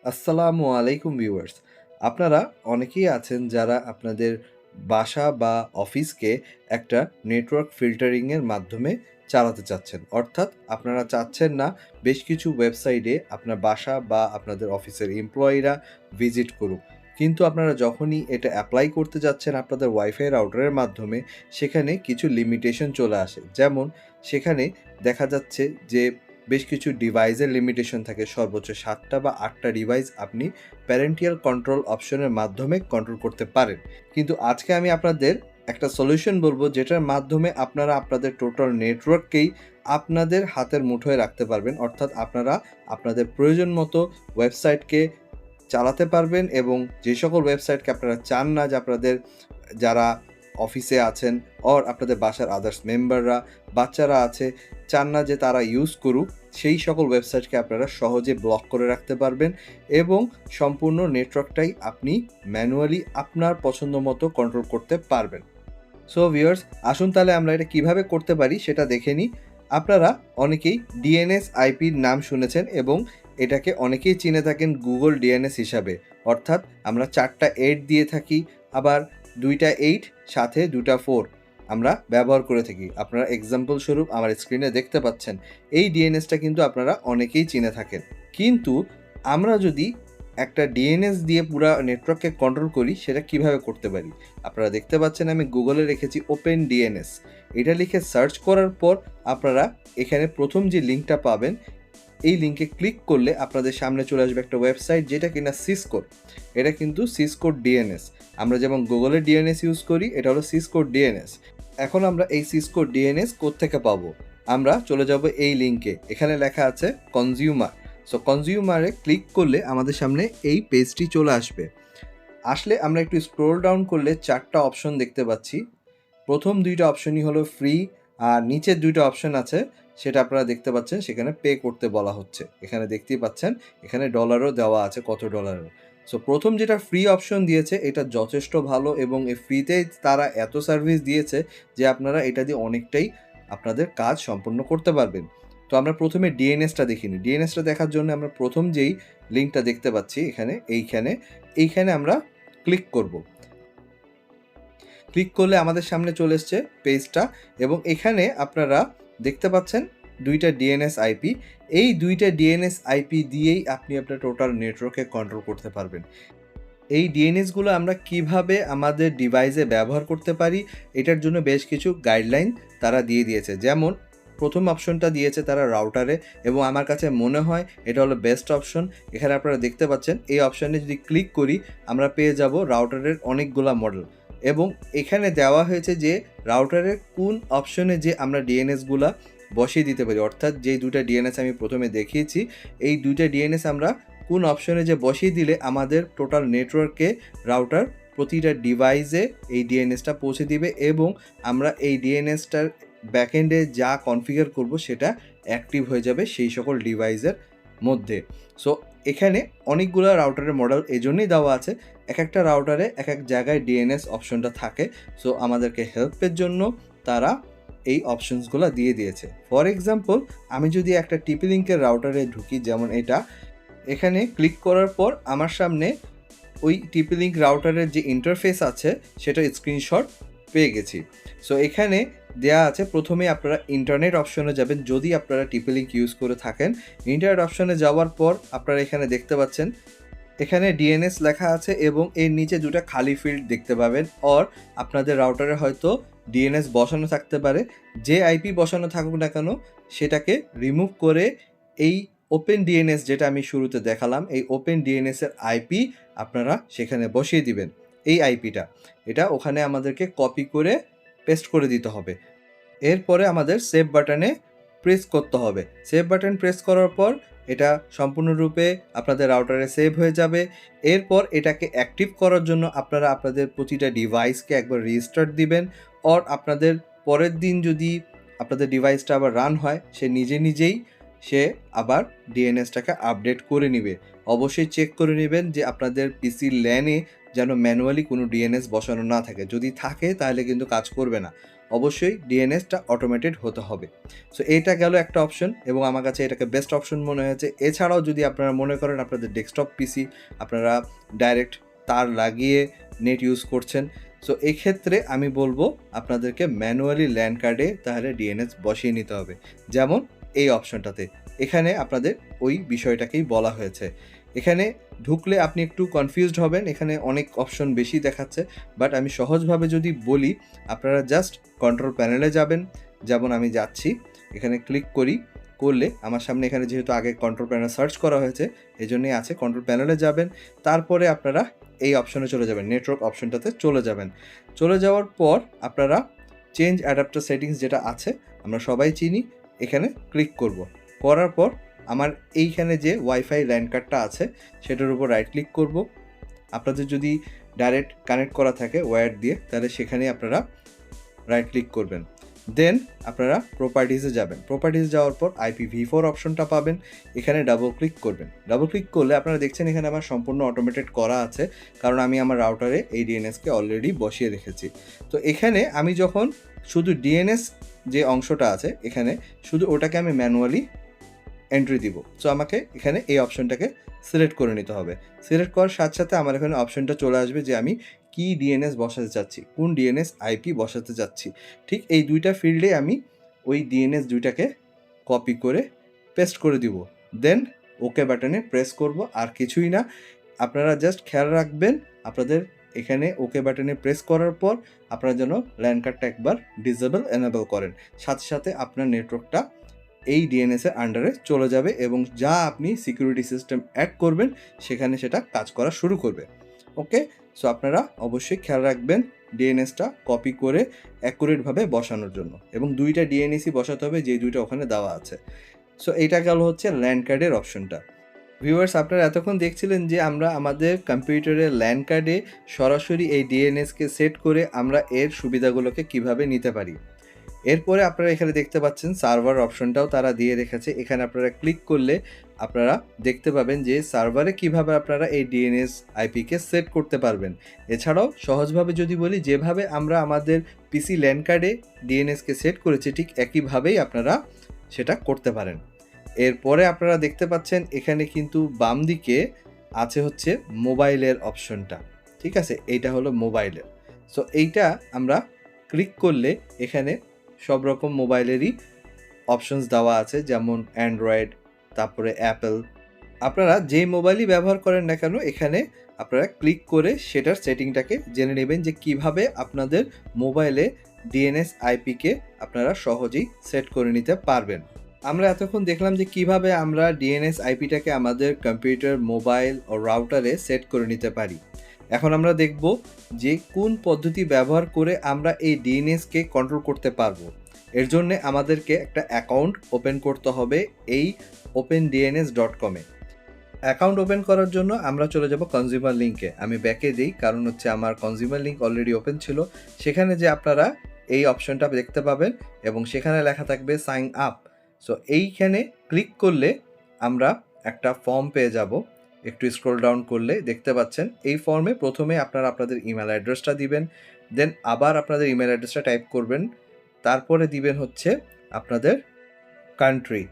আসসালামু আলাইকুম ভিউয়ার্স। আপনারা অনেকেই আছেন যারা আপনাদের বাসা বা অফিসকে একটা নেটওয়ার্ক ফিল্টারিংয়ের মাধ্যমে চালাতে চাচ্ছেন। অর্থাৎ আপনারা চাচ্ছেন না বেশ কিছু ওয়েবসাইটে আপনার বাসা বা আপনাদের অফিসের এমপ্লয়িরা ভিজিট করুক। কিন্তু আপনারা যখনই এটা অ্যাপ্লাই করতে যাচ্ছেন আপনাদের ওয়াইফাই রাউটারের মাধ্যমে, সেখানে কিছু লিমিটেশন চলে আসে। যেমন সেখানে দেখা যাচ্ছে যে বেশ কিছু ডিভাইসের লিমিটেশন থাকে, সর্বোচ্চ 7টা বা 8টা ডিভাইস আপনি প্যারেন্টিয়াল কন্ট্রোল অপশনের মাধ্যমে কন্ট্রোল করতে পারেন। কিন্তু আজকে আমি আপনাদের একটা সলিউশন বলবো, যেটার মাধ্যমে আপনারা আপনাদের টোটাল নেটওয়ার্ককেই আপনাদের হাতের মুঠোয় রাখতে পারবেন। অর্থাৎ আপনারা আপনাদের প্রয়োজন মতো ওয়েবসাইটকে চালাতে পারবেন এবং যে সকল ওয়েবসাইটকে আপনারা চান না যে আপনাদের যারা অফিসে আছেন অর আপনাদের বাসার আদার্স মেম্বাররা, বাচ্চারা আছে, চান না যে তারা ইউজ করুক, সেই সকল ওয়েবসাইটকে আপনারা সহজে ব্লক করে রাখতে পারবেন এবং সম্পূর্ণ নেটওয়ার্কটাই আপনি ম্যানুয়ালি আপনার পছন্দ মতো কন্ট্রোল করতে পারবেন। সো ভিউয়ার্স, আসুন তাহলে আমরা এটা কিভাবে করতে পারি সেটা দেখে নিই। আপনারা অনেকেই ডিএনএস আইপির নাম শুনেছেন এবং এটাকে অনেকেই চিনে থাকেন গুগল ডিএনএস হিসাবে। অর্থাৎ আমরা 4টা 8 দিয়ে থাকি, আবার 2টা 8 সাথে 2টা 4 আমরা ব্যবহার করে থাকি। আপনারা এক্সাম্পল স্বরূপ আমার স্ক্রিনে দেখতে পাচ্ছেন। এই ডিএনএসটা কিন্তু আপনারা অনেকেই চিনে থাকেন। কিন্তু আমরা যদি একটা ডিএনএস দিয়ে পুরো নেটওয়ার্ককে কন্ট্রোল করি, সেটা কিভাবে করতে পারি? আপনারা দেখতে পাচ্ছেন আমি গুগলে রেখেছি ওপেন ডিএনএস। এটা লিখে সার্চ করার পর আপনারা এখানে প্রথম যে লিঙ্কটা পাবেন, এই লিঙ্কে ক্লিক করলে আপনাদের সামনে চলে আসবে একটা ওয়েবসাইট, যেটা কিনা সিসকোর। এটা কিন্তু সিসকোর ডিএনএস। আমরা যেমন গুগলের ডিএনএস ইউজ করি, এটা হলো সিসকোর ডিএনএস। এখন আমরা এই সিসকোর ডিএনএস কোত্থেকে পাবো? আমরা চলে যাব এই লিঙ্কে। এখানে লেখা আছে কনজিউমার। সো কনজিউমারে ক্লিক করলে আমাদের সামনে এই পেজটি চলে আসবে। আসলে আমরা একটু স্ক্রোল ডাউন করলে 4টা অপশন দেখতে পাচ্ছি। প্রথম 2টা অপশনই হলো ফ্রি, আর নিচের 2টা অপশন আছে সেটা আপনারা দেখতে পাচ্ছেন, সেখানে পে করতে বলা হচ্ছে। এখানে দেখতেই পাচ্ছেন, এখানে ডলারও দেওয়া আছে, কত ডলারের। সো প্রথম যেটা ফ্রি অপশন দিয়েছে এটা যথেষ্ট ভালো এবং এই ফ্রিতেই তারা এত সার্ভিস দিয়েছে যে আপনারা এটা দিয়ে অনেকটাই আপনাদের কাজ সম্পন্ন করতে পারবেন। তো আমরা প্রথমে ডিএনএসটা দেখিনি। ডিএনএসটা দেখার জন্য আমরা প্রথম যেই লিঙ্কটা দেখতে পাচ্ছি এখানে, এইখানে আমরা ক্লিক করব। ক্লিক করলে আমাদের সামনে চলে এসছে পেজটা এবং এখানে আপনারা দেখতে পাচ্ছেন 2টা ডিএনএস আইপি। এই 2টা ডিএনএস আইপি দিয়েই আপনি আপনার টোটাল নেটওয়ার্ককে কন্ট্রোল করতে পারবেন। এই ডিএনএসগুলো আমরা কিভাবে আমাদের ডিভাইসে ব্যবহার করতে পারি, এটার জন্য বেশ কিছু গাইডলাইন তারা দিয়ে দিয়েছে। যেমন প্রথম অপশনটা দিয়েছে তারা রাউটারে, এবং আমার কাছে মনে হয় এটা হলো বেস্ট অপশন। এখানে আপনারা দেখতে পাচ্ছেন এই অপশানে যদি ক্লিক করি আমরা পেয়ে যাব রাউটারের অনেকগুলা মডেল, এবং এখানে দেওয়া হয়েছে যে রাউটারের কোন অপশনে যে আমরা ডিএনএসগুলা বসিয়ে দিতে পারি। অর্থাৎ যেই 2টা ডিএনএস আমি প্রথমে দেখিয়েছি, এই 2টা ডিএনএস আমরা কোন অপশনে যে বসিয়ে দিলে আমাদের টোটাল নেটওয়ার্কে রাউটার প্রতিটা ডিভাইসে এই ডিএনএসটা পৌঁছে দিবে এবং আমরা এই ডিএনএসটার ব্যাকএন্ডে যা কনফিগার করব সেটা অ্যাক্টিভ হয়ে যাবে সেই সকল ডিভাইসের মধ্যে। সো এখানে অনেকগুলো রাউটারের মডেল এজন্যই দেওয়া আছে, এক একটা রাউটারে এক এক জায়গায় ডিএনএস অপশনটা থাকে। সো আমাদেরকে হেল্পের জন্য তারা এই অপশনসগুলো দিয়ে দিয়েছে। ফর এক্সাম্পল, আমি যদি একটা টিপি লিঙ্কের রাউটারে ঢুকি, যেমন এটা, এখানে ক্লিক করার পর আমার সামনে ওই টিপি লিঙ্ক রাউটারের যে ইন্টারফেস আছে সেটা স্ক্রিনশট পেয়ে গেছি। সো এখানে দেয়া আছে প্রথমে আপনারা ইন্টারনেট অপশনে যাবেন যদি আপনারা টিপি লিঙ্ক ইউজ করে থাকেন। ইন্টারনেট অপশনে যাওয়ার পর আপনারা এখানে দেখতে পাচ্ছেন এখানে ডিএনএস লেখা আছে এবং এর নিচে 2টা খালি ফিল্ড দেখতে পাবেন। অর আপনাদের রাউটারে হয়তো ডিএনএস বসানো থাকতে পারে, যে আইপি বসানো থাকুক না কেন সেটাকে রিমুভ করে এই ওপেন ডিএনএস, যেটা আমি শুরুতে দেখালাম, এই ওপেন ডিএনএসের আইপি আপনারা সেখানে বসিয়ে দিবেন। এই আইপিটা এটা ওখানে আমাদেরকে কপি করে পেস্ট করে দিতে হবে। এরপরে আমাদের সেভ বাটনে প্রেস করতে হবে। সেভ বাটন প্রেস করার পর এটা সম্পূর্ণরূপে আপনাদের রাউটারে সেভ হয়ে যাবে। এরপর এটাকে অ্যাক্টিভ করার জন্য আপনারা আপনাদের প্রতিটা ডিভাইসকে একবার রিস্টার্ট দিবেন, অর আপনাদের পরের দিন যদি আপনাদের ডিভাইসটা আবার রান হয় সে নিজেই সে আবার ডিএনএসটাকে আপডেট করে নেবে। অবশ্যই চেক করে নেবেন যে আপনাদের পিসি ল্যানে যেন ম্যানুয়ালি কোনো ডিএনএস বসানো না থাকে। যদি থাকে তাহলে কিন্তু কাজ করবে না। অবশ্যই ডিএনএসটা অটোমেটেড হতে হবে। সো এইটা গেল একটা অপশন এবং আমার কাছে এটাকে বেস্ট অপশন মনে হয়েছে। এছাড়াও যদি আপনারা মনে করেন আপনাদের ডেস্কটপ পিসি আপনারা ডাইরেক্ট তার লাগিয়ে নেট ইউজ করছেন, সো এক্ষেত্রে আমি বলবো আপনাদেরকে ম্যানুয়ালি ল্যান কার্ডে তাহলে ডিএনএস বসিয়ে নিতে হবে, যেমন এই অপশনটাতে। এখানে আপনাদের ওই বিষয়টাকেই বলা হয়েছে। এখানে ঢুকলে আপনি একটু কনফিউজড হবেন, এখানে অনেক অপশন বেশি দেখাচ্ছে, বাট আমি সহজভাবে যদি বলি আপনারা জাস্ট কন্ট্রোল প্যানেলে যাবেন, যেমন আমি যাচ্ছি, এখানে ক্লিক করলে আমার সামনে এখানে যেহেতু আগে কন্ট্রোল প্যানেল সার্চ করা হয়েছে এই জন্যই আছে, কন্ট্রোল প্যানেলে যাবেন, তারপরে আপনারা এই অপশনে চলে যাবেন, নেটওয়ার্ক অপশনটাতে চলে যাবেন। চলে যাওয়ার পর আপনারা চেঞ্জ অ্যাডাপ্টার সেটিংস যেটা আছে আমরা সবাই চিনি, এখানে ক্লিক করার পর আমার এইখানে যে ওয়াইফাই ল্যান কার্ডটা আছে সেটার উপর রাইট ক্লিক করব। আপনাদের যদি ডাইরেক্ট কানেক্ট করা থাকে ওয়্যার দিয়ে তাহলে সেখানে আপনারা রাইট ক্লিক করবেন, দেন আপনারা প্রপার্টিসে যাবেন। প্রপার্টিস যাওয়ার পর IPv4 অপশনটা পাবেন, এখানে ডাবল ক্লিক করবেন। ডাবল ক্লিক করলে আপনারা দেখছেন এখানে আমার সম্পূর্ণ অটোমেটেড করা আছে, কারণ আমি আমার রাউটারে এই ডিএনএসকে অলরেডি বসিয়ে রেখেছি। তো এখানে আমি যখন শুধু ডিএনএস যে অংশটা আছে এখানে শুধু ওটাকে আমি ম্যানুয়ালি এন্ট্রি দিব। সো আমাকে এখানে এই অপশনটাকে সিলেক্ট করে নিতে হবে। সিলেক্ট করার সাথে সাথে আমার এখানে অপশনটা চলে আসবে যে আমি কি ডিএনএস বসাতে চাচ্ছি, কোন ডিএনএস আইপি বসাতে চাচ্ছি। ঠিক এই দুইটা ফিল্ডে আমি ওই ডিএনএস দুইটাকে কপি করে পেস্ট করে দিব, দেন ওকে বাটনে প্রেস করব, আর কিছুই না। আপনারা জাস্ট খেয়াল রাখবেন আপনাদের এখানে ওকে বাটনে প্রেস করার পর আপনারা যেন ল্যান কার্ডটা একবার ডিসেবল এনেবল করেন, সাথে সাথে আপনার নেটওয়ার্কটা এই ডিএনএসের আন্ডারে চলে যাবে এবং যা আপনি সিকিউরিটি সিস্টেম অ্যাড করবেন সেখানে সেটা কাজ করা শুরু করবে। ওকে, সো আপনারা অবশ্যই খেয়াল রাখবেন ডিএনএসটা কপি করে অ্যাকুরেটভাবে বসানোর জন্য, এবং দুইটা ডিএনএসই বসাতে হবে যে দুইটা ওখানে দেওয়া আছে। সো এইটা গেল হচ্ছে ল্যান কার্ডের অপশনটা। ভিউয়ার্স, আপনারা এতক্ষণ দেখছিলেন যে আমরা আমাদের কম্পিউটারের ল্যান কার্ডে সরাসরি এই ডিএনএসকে সেট করে আমরা এর সুবিধাগুলোকে কিভাবে নিতে পারি। এরপরে আপনারা এখানে দেখতে পাচ্ছেন সার্ভার অপশনটাও তারা দিয়ে রেখেছে। এখানে আপনারা ক্লিক করলে আপনারা দেখতে পাবেন যে সার্ভারে কিভাবে আপনারা এই ডিএনএস আইপিকে সেট করতে পারবেন। এছাড়াও সহজভাবে যদি বলি, যেভাবে আমরা আমাদের পিসি ল্যান কার্ডে ডিএনএসকে সেট করেছি ঠিক একইভাবেই আপনারা সেটা করতে পারেন। এরপরে আপনারা দেখতে পাচ্ছেন এখানে কিন্তু বাম দিকে আছে হচ্ছে মোবাইলের অপশনটা, ঠিক আছে, এইটা হলো মোবাইলের। সো এইটা আমরা ক্লিক করলে এখানে সব রকম মোবাইলেরই অপশনস দেওয়া আছে, যেমন অ্যান্ড্রয়েড, তারপরে অ্যাপেল। আপনারা যেই মোবাইলই ব্যবহার করেন না কেন এখানে আপনারা ক্লিক করে সেটার সেটিংটাকে জেনে নেবেন যে কিভাবে আপনাদের মোবাইলে ডিএনএস আইপিকে আপনারা সহজেই সেট করে নিতে পারবেন। আমরা এতক্ষণ দেখলাম যে কিভাবে আমরা ডিএনএস আইপিটাকে আমাদের কম্পিউটার, মোবাইল ও রাউটারে সেট করে নিতে পারি। এখন আমরা দেখব যে কোন পদ্ধতি ব্যবহার করে আমরা এই ডিএনএসকে কন্ট্রোল করতে পারবো। এর জন্য আমাদেরকে একটা অ্যাকাউন্ট ওপেন করতে হবে এই OPENDNS.com এ। অ্যাকাউন্ট ওপেন করার জন্য আমরা চলে যাব কনজিউমার লিঙ্কে। আমি ব্যাকে দিই, কারণ হচ্ছে আমার কনজিউমার লিঙ্ক অলরেডি ওপেন ছিল। সেখানে যে আপনারা এই অপশনটা দেখতে পাবেন এবং সেখানে লেখা থাকবে সাইন আপ। সো এইখানে ক্লিক করলে আমরা একটা ফর্ম পেয়ে যাব। একটু স্ক্রল ডাউন করলে দেখতে পাচ্ছেন এই ফর্মে প্রথমে আপনারা আপনাদের ইমেল অ্যাড্রেসটা দিবেন, দেন আবার আপনাদের ইমেল অ্যাড্রেসটা টাইপ করবেন, তারপরে দিবেন হচ্ছে আপনাদের কান্ট্রি,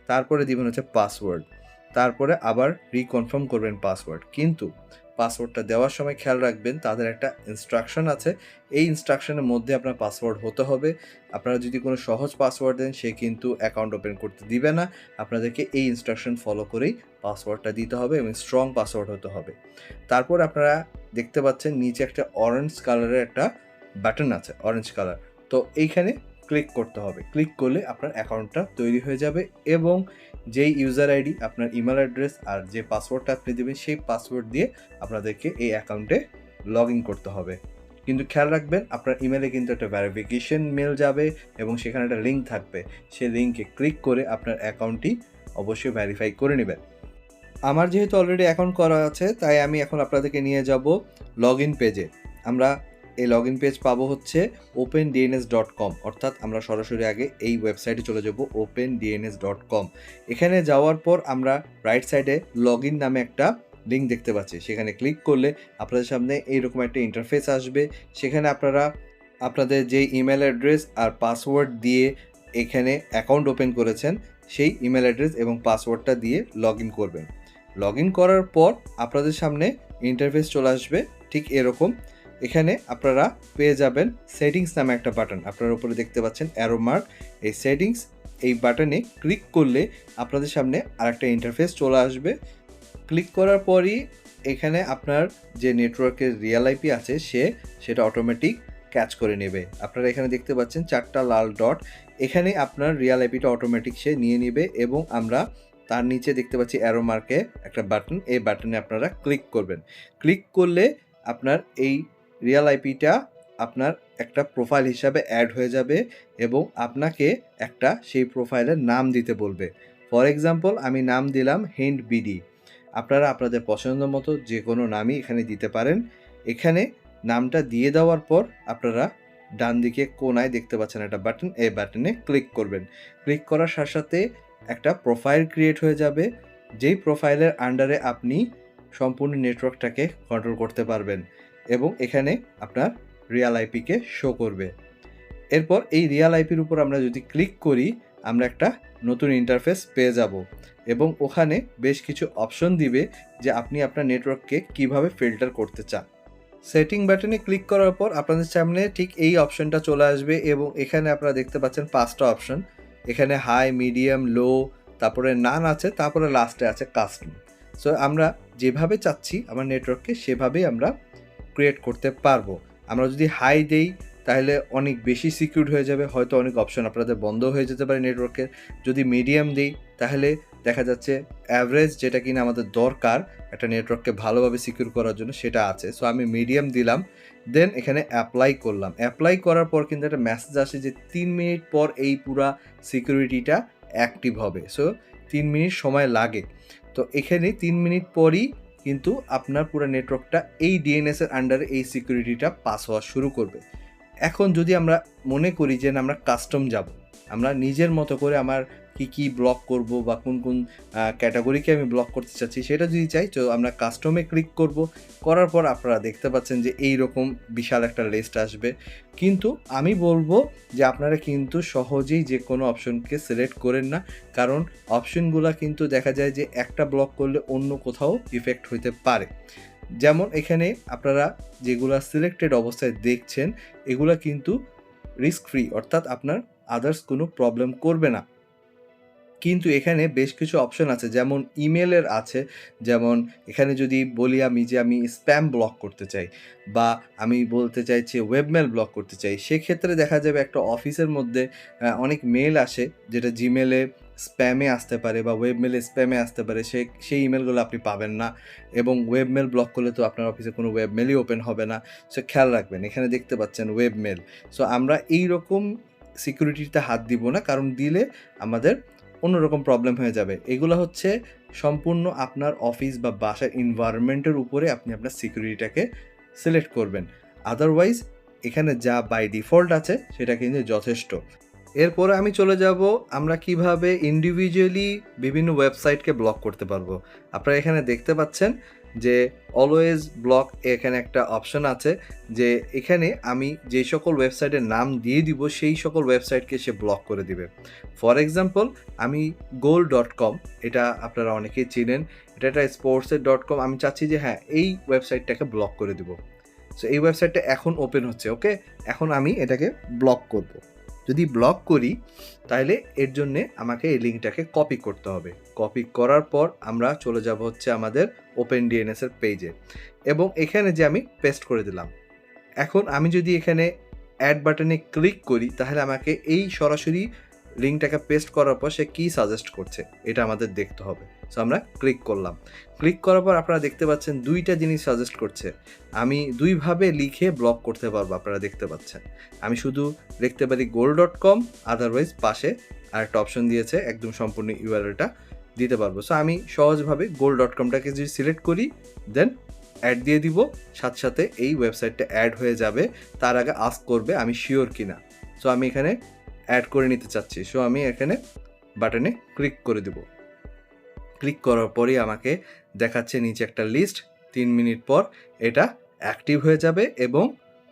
তারপরে দিবেন হচ্ছে পাসওয়ার্ড, তারপরে আবার রিকনফার্ম করবেন পাসওয়ার্ড। কিন্তু পাসওয়ার্ডটা দেওয়ার সময় খেয়াল রাখবেন তাদের একটা ইনস্ট্রাকশন আছে, এই ইনস্ট্রাকশনের মধ্যে আপনার পাসওয়ার্ড হতে হবে। আপনারা যদি কোনো সহজ পাসওয়ার্ড দেন সে কিন্তু অ্যাকাউন্ট ওপেন করতে দিবে না। আপনাদেরকে এই ইনস্ট্রাকশন ফলো করেই পাসওয়ার্ডটা দিতে হবে এবং স্ট্রং পাসওয়ার্ড হতে হবে। তারপর আপনারা দেখতে পাচ্ছেন নিচে একটা অরেঞ্জ কালারের একটা বাটন আছে, অরেঞ্জ কালার। তো এইখানে ক্লিক করতে হবে। ক্লিক করলে আপনার অ্যাকাউন্টটা তৈরি হয়ে যাবে এবং যেই ইউজার আইডি, আপনার ইমেল অ্যাড্রেস আর যে পাসওয়ার্ডটা আপনি দেবেন সেই পাসওয়ার্ড দিয়ে আপনাদেরকে এই অ্যাকাউন্টে লগ ইন করতে হবে। কিন্তু খেয়াল রাখবেন আপনার ইমেলে কিন্তু একটা ভেরিফিকেশন মেল যাবে এবং সেখানে একটা লিঙ্ক থাকবে, সেই লিঙ্কে ক্লিক করে আপনার অ্যাকাউন্টটি অবশ্যই ভেরিফাই করে নেবেন। আমার যেহেতু অলরেডি অ্যাকাউন্ট করা আছে তাই আমি এখন আপনাদেরকে নিয়ে যাব লগ ইন পেজে। আমরা এই লগ ইন পেজ পাবো হচ্ছে OPENDNS.com, অর্থাৎ আমরা সরাসরি আগে এই ওয়েবসাইটে চলে যাব OPENDNS.com। এখানে যাওয়ার পর আমরা রাইট সাইডে লগ ইন নামে একটা লিঙ্ক দেখতে পাচ্ছি, সেখানে ক্লিক করলে আপনাদের সামনে এইরকম একটা ইন্টারফেস আসবে। সেখানে আপনারা আপনাদের যে ইমেল অ্যাড্রেস আর পাসওয়ার্ড দিয়ে এখানে অ্যাকাউন্ট ওপেন করেছেন সেই ইমেল অ্যাড্রেস এবং পাসওয়ার্ডটা দিয়ে লগ ইন করবেন। লগ ইন করার পর আপনাদের সামনে ইন্টারফেস চলে আসবে ঠিক এরকম। এখানে আপনারা পেয়ে যাবেন সেটিংস নামে একটা বাটন, আপনার উপরে দেখতে পাচ্ছেন অ্যারো মার্ক। এই সেটিংস এই বাটনে ক্লিক করলে আপনাদের সামনে আরেকটা ইন্টারফেস চলে আসবে। ক্লিক করার পরই এখানে আপনার যে নেটওয়ার্কের রিয়েল আইপি আছে সেটা অটোমেটিক ক্যাচ করে নেবে। আপনারা এখানে দেখতে পাচ্ছেন 4টা লাল ডট, এখানে আপনার রিয়েল আইপিটা অটোমেটিক সে নিয়ে নেবে এবং আমরা তার নিচে দেখতে পাচ্ছি অ্যারো মার্কে একটা বাটন, এই বাটনে আপনারা ক্লিক করবেন। ক্লিক করলে আপনার এই রিয়েল আইপিটা আপনার একটা প্রোফাইল হিসাবে অ্যাড হয়ে যাবে এবং আপনাকে একটা সেই প্রোফাইলের নাম দিতে বলবে। ফর এক্সাম্পল আমি নাম দিলাম hintbd। আপনারা আপনাদের পছন্দ মতো যে কোনো নামই এখানে দিতে পারেন। এখানে নামটা দিয়ে দেওয়ার পর আপনারা ডান দিকে কোনায় দেখতে পাচ্ছেন একটা বাটন, এই বাটনে ক্লিক করবেন। ক্লিক করার সাথে সাথে একটা প্রোফাইল ক্রিয়েট হয়ে যাবে, যেই প্রোফাইলের আন্ডারে আপনি সম্পূর্ণ নেটওয়ার্কটাকে কন্ট্রোল করতে পারবেন এবং এখানে আপনার রিয়েল আইপিকে শো করবে। এরপর এই রিয়েল আইপির উপর আমরা যদি ক্লিক করি আমরা একটা নতুন ইন্টারফেস পেয়ে যাব এবং ওখানে বেশ কিছু অপশন দিবে যে আপনি আপনার নেটওয়ার্ককে কিভাবে ফিল্টার করতে চান। সেটিং বাটনে ক্লিক করার পর আপনাদের সামনে ঠিক এই অপশনটা চলে আসবে এবং এখানে আপনারা দেখতে পাচ্ছেন 5টা অপশন। এখানে হাই, মিডিয়াম, লো, তারপরে নান আছে, তারপরে লাস্টে আছে কাস্টম। সো আমরা যেভাবে চাচ্ছি আমার নেটওয়ার্ককে সেভাবেই আমরা ক্রিয়েট করতে পারবো। আমরা যদি হাই দেই তাহলে অনেক বেশি সিকিউর হয়ে যাবে, হয়তো অনেক অপশন আপনাদের বন্ধ হয়ে যেতে পারে নেটওয়ার্কের। যদি মিডিয়াম দিই তাহলে দেখা যাচ্ছে অ্যাভারেজ যেটা কিনা আমাদের দরকার একটা নেটওয়ার্ককে ভালোভাবে সিকিউর করার জন্য সেটা আছে। সো আমি মিডিয়াম দিলাম, দেন এখানে অ্যাপ্লাই করলাম। অ্যাপ্লাই করার পর কিন্তু একটা মেসেজ আসে যে 3 মিনিট পর এই পুরা সিকিউরিটিটা অ্যাক্টিভ হবে। সো 3 মিনিট সময় লাগে। তো এখানে 3 মিনিট পরই কিন্তু আপনার পুরো নেটওয়ার্কটা এই ডিএনএস এর আন্ডারে এই সিকিউরিটিটা পাস হওয়া শুরু করবে। এখন যদি আমরা মনে করি যে আমরা কাস্টম যাব, আমরা নিজের মতো করে আমার কি ব্লক করব বা কোন ক্যাটাগরিকে আমি ব্লক করতে চাচ্ছি সেটা যদি চাই তো আমরা কাস্টমে ক্লিক করব। করার পর আপনারা দেখতে পাচ্ছেন যে এই রকম বিশাল একটা লিস্ট আসবে। কিন্তু আমি বলবো যে আপনারা কিন্তু সহজেই যে কোনো অপশনকে সিলেক্ট করেন না, কারণ অপশনগুলো কিন্তু দেখা যায় যে একটা ব্লক করলে অন্য কোথাও ইফেক্ট হতে পারে। যেমন এখানে আপনারা যেগুলা সিলেক্টেড অবস্থায় দেখছেন এগুলা কিন্তু রিস্ক ফ্রি, অর্থাৎ আপনার আদার্স কোনো প্রবলেম করবে না। কিন্তু এখানে বেশ কিছু অপশন আছে, যেমন ইমেলের আছে। যেমন এখানে যদি বলি আমি যে আমি স্প্যাম ব্লক করতে চাই বা আমি বলতে চাইছি ওয়েবমেল ব্লক করতে চাই, সেক্ষেত্রে দেখা যাবে একটা অফিসের মধ্যে অনেক মেল আসে যেটা জিমেলে স্প্যামে আসতে পারে বা ওয়েবমেলে স্প্যামে আসতে পারে, সেই ইমেলগুলো আপনি পাবেন না এবং ওয়েবমেল ব্লক করলে তো আপনার অফিসে কোনো ওয়েবমেলই ওপেন হবে না। সো খেয়াল রাখবেন, এখানে দেখতে পাচ্ছেন ওয়েবমেল। সো আমরা এই রকম সিকিউরিটিতে হাত দিব না, কারণ দিলে আমাদের অন্যরকম প্রবলেম হয়ে যাবে। এগুলো হচ্ছে সম্পূর্ণ আপনার অফিস বা বাসার এনভায়রনমেন্টের উপরে আপনি আপনার সিকিউরিটিটাকে সিলেক্ট করবেন। আদারওয়াইজ এখানে যা বাই ডিফল্ট আছে সেটা কিন্তু যথেষ্ট। এরপরে আমি চলে যাব আমরা কিভাবে ইন্ডিভিজুয়ালি বিভিন্ন ওয়েবসাইটকে ব্লক করতে পারবো। আপনারা এখানে দেখতে পাচ্ছেন যে অলওয়েজ ব্লক, এখানে একটা অপশন আছে যে এখানে আমি যে সকল ওয়েবসাইটের নাম দিয়ে দিব সেই সকল ওয়েবসাইটকে সে ব্লক করে দিবে। ফর এক্সাম্পল আমি goal.com, এটা আপনারা অনেকেই চিনেন, এটা একটা স্পোর্টসের .com, আমি চাচ্ছি যে হ্যাঁ এই ওয়েবসাইটটাকে ব্লক করে দিব। সো এই ওয়েবসাইটটা এখন ওপেন হচ্ছে, ওকে, এখন আমি এটাকে ব্লক করব। যদি ব্লক করি তাহলে এর জন্যে আমাকে এই লিঙ্কটাকে কপি করতে হবে। কপি করার পর আমরা চলে যাব হচ্ছে আমাদের OPENDNS এর পেজে এবং এখানে যে আমি পেস্ট করে দিলাম। এখন আমি যদি এখানে অ্যাড বাটনে ক্লিক করি তাহলে আমাকে এই সরাসরি লিঙ্কটাকে পেস্ট করার পর সে কী সাজেস্ট করছে এটা আমাদের দেখতে হবে। সো আমরা ক্লিক করলাম। ক্লিক করার পর আপনারা দেখতে পাচ্ছেন দুইটা জিনিস সাজেস্ট করছে। আমি দুইভাবে লিখে ব্লক করতে পারবো, আপনারা দেখতে পাচ্ছেন। আমি শুধু লিখতে পারি goal.com, আদারওয়াইজ পাশে আরেকটা অপশন দিয়েছে একদম সম্পূর্ণ ইউআরএলটা দিতে পারবো। সো আমি সহজভাবে goal.comটাকে যদি সিলেক্ট করি দেন অ্যাড দিয়ে দিব, সাথে সাথে এই ওয়েবসাইটটা অ্যাড হয়ে যাবে। তার আগে আস্ক করবে আমি শিওর কিনা। সো আমি এখানে অ্যাড করে নিতে চাচ্ছি। সো আমি এখানে বাটনে ক্লিক করে দেব। ক্লিক করার পরেই আমাকে দেখাচ্ছে নিচে একটা লিস্ট। 3 মিনিট পর এটা অ্যাক্টিভ হয়ে যাবে এবং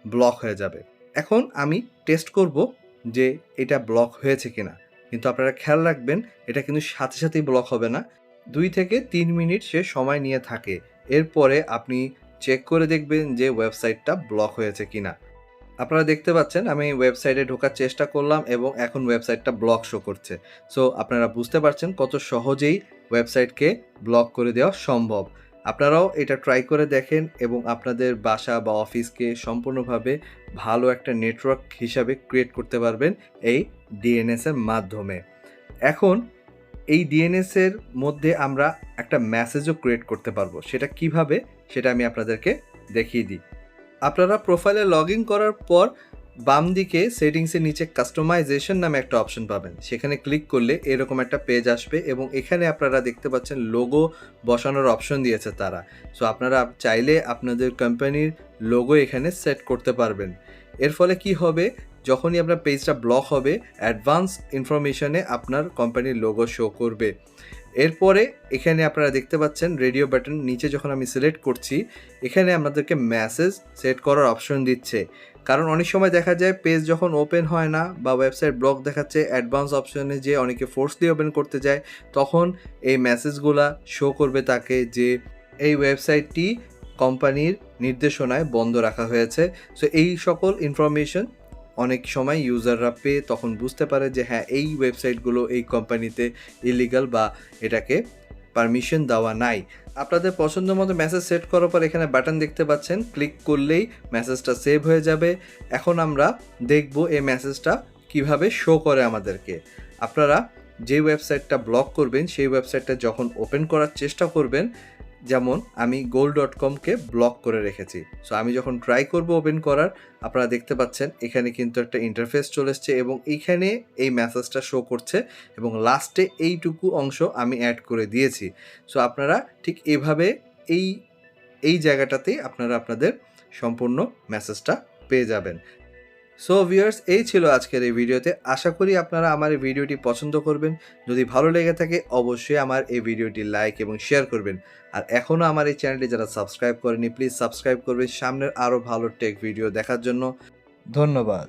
ব্লক হয়ে যাবে। এখন আমি টেস্ট করব যে এটা ব্লক হয়েছে কিনা। কিন্তু আপনারা খেয়াল রাখবেন এটা কিন্তু সাথে সাথেই ব্লক হবে না। 2 থেকে 3 মিনিট সে সময় নিয়ে থাকে। এরপরে আপনি চেক করে দেখবেন যে ওয়েবসাইটটা ব্লক হয়েছে কিনা। আপনারা দেখতে পাচ্ছেন আমি ওয়েবসাইটে ঢোকার চেষ্টা করলাম এবং এখন ওয়েবসাইটটা ব্লক শো করছে। সো আপনারা বুঝতে পারছেন কত সহজেই ওয়েবসাইটকে ব্লক করে দেওয়া সম্ভব। আপনারাও এটা ট্রাই করে দেখেন এবং আপনাদের বাসা বা অফিসকে সম্পূর্ণভাবে ভালো একটা নেটওয়ার্ক হিসাবে ক্রিয়েট করতে পারবেন এই ডিএনএস এর মাধ্যমে। এখন এই ডিএনএস এর মধ্যে আমরা একটা মেসেজও ক্রিয়েট করতে পারবো। সেটা কিভাবে সেটা আমি আপনাদেরকে দেখিয়ে দিই। আপনারা প্রোফাইলে লগ ইন করার পর বাম দিকে সেটিংসের নিচে কাস্টমাইজেশন নামে একটা অপশন পাবেন। সেখানে ক্লিক করলে এরকম একটা পেজ আসবে এবং এখানে আপনারা দেখতে পাচ্ছেন লোগো বসানোর অপশন দিয়েছে তারা। সো আপনারা চাইলে আপনাদের কোম্পানির লোগো এখানে সেট করতে পারবেন। এর ফলে কি হবে, যখনই আপনার পেজটা ব্লক হবে অ্যাডভান্স ইনফরমেশনে আপনার কোম্পানির লোগো শো করবে। এরপরে এখানে আপনারা দেখতে পাচ্ছেন রেডিও বাটন নিচে যখন আমি সিলেক্ট করছি এখানে আমাদেরকে মেসেজ সেট করার অপশন দিচ্ছে। কারণ অনেক সময় দেখা যায় পেজ যখন ওপেন হয় না বা ওয়েবসাইট ব্লক দেখাচ্ছে, অ্যাডভান্স অপশনে যে অনেকে ফোর্সলি ওপেন করতে যায় তখন এই মেসেজগুলা শো করবে তাকে যে এই ওয়েবসাইটটি কোম্পানির নির্দেশনায় বন্ধ রাখা হয়েছে। সো এই সকল ইনফরমেশন অনেক সময় ইউজাররা পেয়ে তখন বুঝতে পারে যে হ্যাঁ এই ওয়েবসাইটগুলো এই কোম্পানিতে ইলিগাল বা এটাকে পারমিশন দেওয়া নাই। আপনাদের পছন্দ মতো মেসেজ সেট করার পর এখানে বাটন দেখতে পাচ্ছেন, ক্লিক করলেই মেসেজটা সেভ হয়ে যাবে। এখন আমরা দেখব এই মেসেজটা কিভাবে শো করে আমাদেরকে। আপনারা যে ওয়েবসাইটটা ব্লক করবেন সেই ওয়েবসাইটটা যখন ওপেন করার চেষ্টা করবেন, যেমন আমি gold.com-কে ব্লক করে রেখেছি। সো আমি যখন ট্রাই করব ওপেন করার, আপনারা দেখতে পাচ্ছেন এখানে কিন্তু একটা ইন্টারফেস চলে এসছে এবং এইখানে এই মেসেজটা শো করছে এবং লাস্টে এইটুকু অংশ আমি অ্যাড করে দিয়েছি। সো আপনারা ঠিক এভাবে এই জায়গাটাতেই আপনারা আপনাদের সম্পূর্ণ মেসেজটা পেয়ে যাবেন। সো ভিউয়ার্স, এই ছিল আজকের এই ভিডিওতে। আশা করি আপনারা আমার এই ভিডিওটি পছন্দ করবেন। যদি ভালো লেগে থাকে অবশ্যই আমার এই ভিডিওটি লাইক এবং শেয়ার করবেন। আর এখনও আমার এই চ্যানেলটি যারা সাবস্ক্রাইব করেনি প্লিজ সাবস্ক্রাইব করবেন সামনের আরও ভালো টেক ভিডিও দেখার জন্য। ধন্যবাদ।